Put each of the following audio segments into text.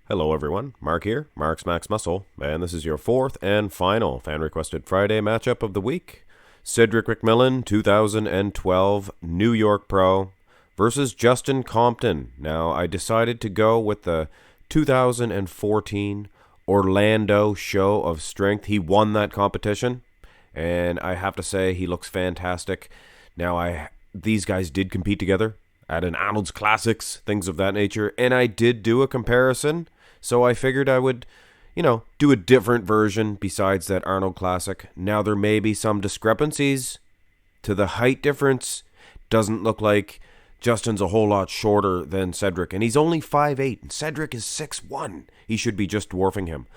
Hello everyone, Mark here, Mark's Max Muscle, and this is your fourth and final fan-requested Friday matchup of the week. Cedric McMillan, 2012 New York Pro versus Justin Compton. Now, I decided to go with the 2014 Orlando Show of Strength. He won that competition, and I have to say he looks fantastic. Now, these guys did compete together at an Arnold's Classics, things of that nature, and I did do a comparison. So I figured I would, do a different version besides that Arnold Classic. Now there may be some discrepancies to the height difference. Doesn't look like Justin's a whole lot shorter than Cedric, and he's only 5'8", and Cedric is 6'1". He should be just dwarfing him.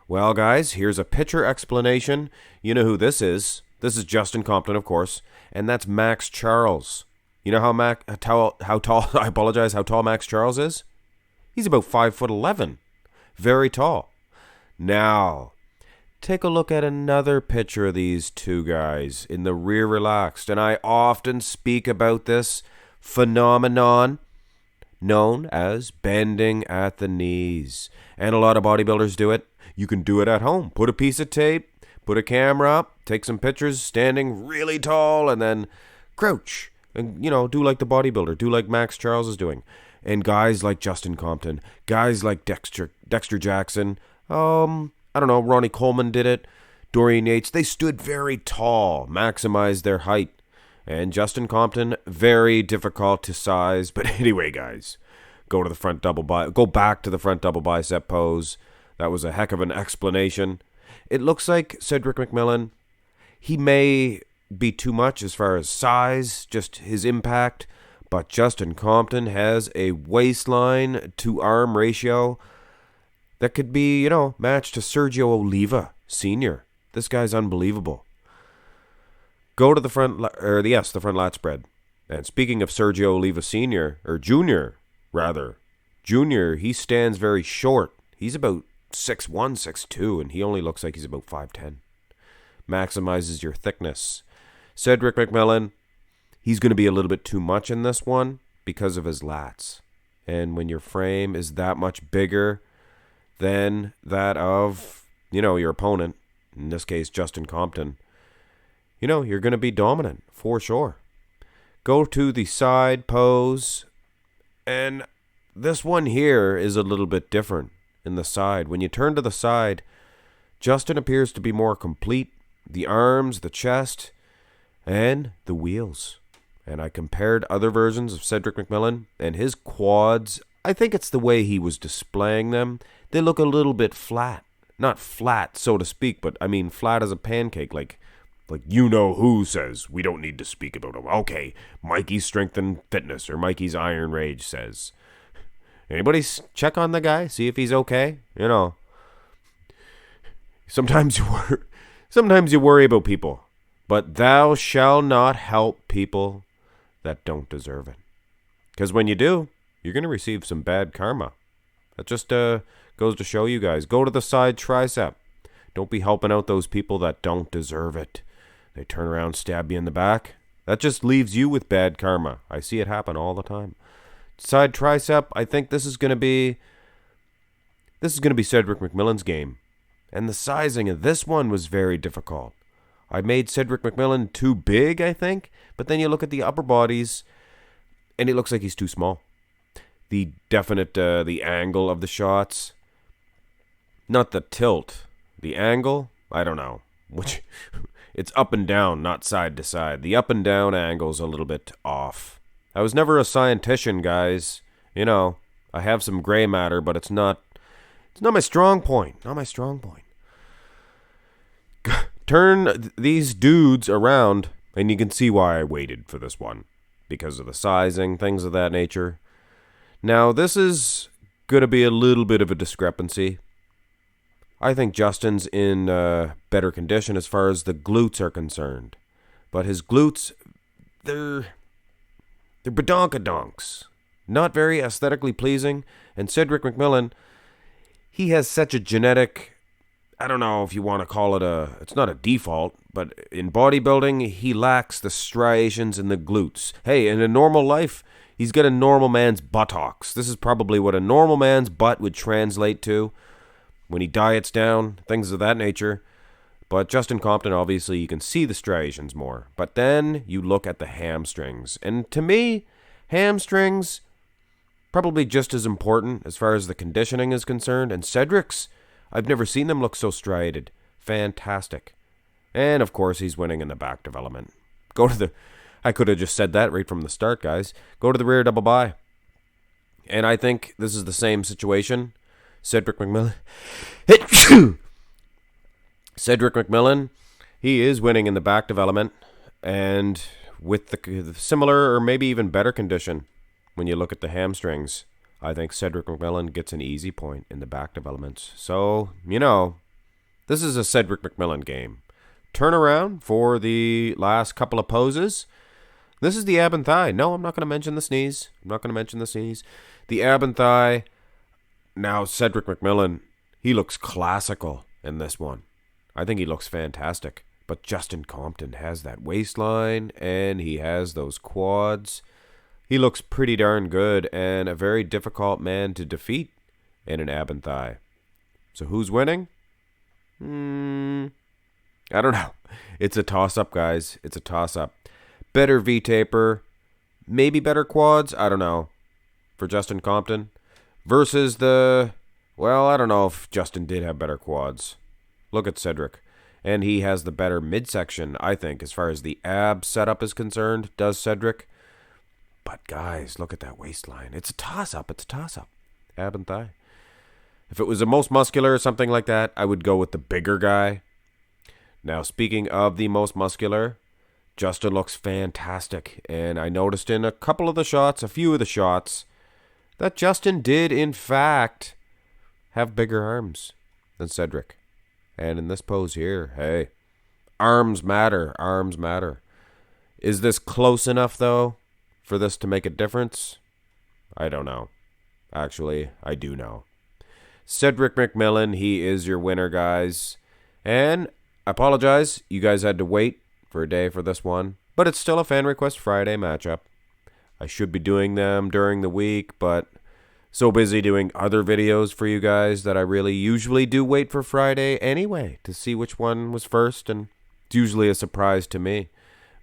Well, guys, here's a picture explanation. You know who this is. This is Justin Compton, of course, and that's Max Charles. You know how tall, I apologize, how tall Max Charles is? He's about 5'11". Very tall. Now, take a look at another picture of these two guys in the rear relaxed. And I often speak about this phenomenon known as bending at the knees. And a lot of bodybuilders do it. You can do it at home. Put a piece of tape, put a camera up, take some pictures standing really tall, and then crouch. And, do like the bodybuilder. Do like Max Charles is doing. And guys like Justin Compton, guys like Dexter Jackson, I don't know, Ronnie Coleman did it, Dorian Yates, they stood very tall, maximized their height. And Justin Compton, very difficult to size. But anyway, guys, go back to the front double bicep pose. That was a heck of an explanation. It looks like Cedric McMillan, he may be too much as far as size, just his impact. But Justin Compton has a waistline to arm ratio that could be, matched to Sergio Oliva Sr. This guy's unbelievable. Go to the front lat spread. And speaking of Sergio Oliva Sr., or Jr., rather, Jr., he stands very short. He's about 6'1", 6'2", and he only looks like he's about 5'10". Maximizes your thickness. Cedric McMillan, he's going to be a little bit too much in this one because of his lats. And when your frame is that much bigger than that of, your opponent, in this case, Justin Compton, you're going to be dominant for sure. Go to the side pose. And this one here is a little bit different in the side. When you turn to the side, Justin appears to be more complete. The arms, the chest, and the wheels. And I compared other versions of Cedric McMillan, and his quads, I think it's the way he was displaying them. They look a little bit flat. Not flat, so to speak, but I mean flat as a pancake, like who says we don't need to speak about him. Okay, Mikey's Strength and Fitness, or Mikey's Iron Rage says. Anybody check on the guy, see if he's okay? Sometimes you worry about people, but thou shalt not help people that don't deserve it. Because when you do, you're going to receive some bad karma. That just goes to show you guys. Go to the side tricep. Don't be helping out those people that don't deserve it. They turn around, stab you in the back. That just leaves you with bad karma. I see it happen all the time. Side tricep, I think this is going to be Cedric McMillan's game. And the sizing of this one was very difficult. I made Cedric McMillan too big, I think. But then you look at the upper bodies, and it looks like he's too small. The angle of the shots, not the tilt, the angle, I don't know. It's up and down, not side to side. The up and down angle's a little bit off. I was never a scientician, guys. I have some gray matter, but it's not my strong point. Not my strong point. Turn these dudes around, and you can see why I waited for this one. Because of the sizing, things of that nature. Now, this is going to be a little bit of a discrepancy. I think Justin's in better condition as far as the glutes are concerned. But his glutes, they're badonkadonks. Not very aesthetically pleasing. And Cedric McMillan, he has such a genetic, I don't know if you want to call it it's not a default, but in bodybuilding, he lacks the striations in the glutes. Hey, in a normal life, He's got a normal man's buttocks. This is probably what a normal man's butt would translate to when he diets down, things of that nature. But Justin Compton, obviously, you can see the striations more. But then you look at the hamstrings. And to me, hamstrings, probably just as important as far as the conditioning is concerned. And Cedric's, I've never seen them look so striated. Fantastic. And, of course, he's winning in the back development. I could have just said that right from the start, guys. Go to the rear double by. And I think this is the same situation. Cedric McMillan. Cedric McMillan, he is winning in the back development. And with the similar or maybe even better condition, when you look at the hamstrings, I think Cedric McMillan gets an easy point in the back developments. So, this is a Cedric McMillan game. Turnaround for the last couple of poses. This is the ab and thigh. No, I'm not going to mention the sneeze. The ab and thigh. Now, Cedric McMillan, he looks classical in this one. I think he looks fantastic. But Justin Compton has that waistline, and he has those quads. He looks pretty darn good, and a very difficult man to defeat in an ab and thigh. So who's winning? I don't know. It's a toss-up, guys. It's a toss-up. Better V-taper, maybe better quads, I don't know, for Justin Compton. Versus I don't know if Justin did have better quads. Look at Cedric. And he has the better midsection, I think, as far as the ab setup is concerned, does Cedric. But, guys, look at that waistline. It's a toss-up. Ab and thigh. If it was the most muscular or something like that, I would go with the bigger guy. Now, speaking of the most muscular, Justin looks fantastic, and I noticed in a few of the shots, that Justin did, in fact, have bigger arms than Cedric. And in this pose here, hey, arms matter. Is this close enough, though, for this to make a difference? I don't know. Actually, I do know. Cedric McMillan, he is your winner, guys. And I apologize, you guys had to wait for a day for this one, but it's still a Fan Request Friday matchup. I should be doing them during the week, but so busy doing other videos for you guys that I really usually do wait for Friday anyway to see which one was first, and it's usually a surprise to me.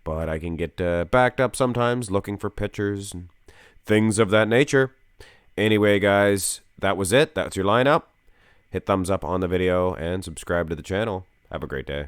But I can get backed up sometimes looking for pictures and things of that nature. Anyway, guys, that was it. That's your lineup. Hit thumbs up on the video and subscribe to the channel. Have a great day.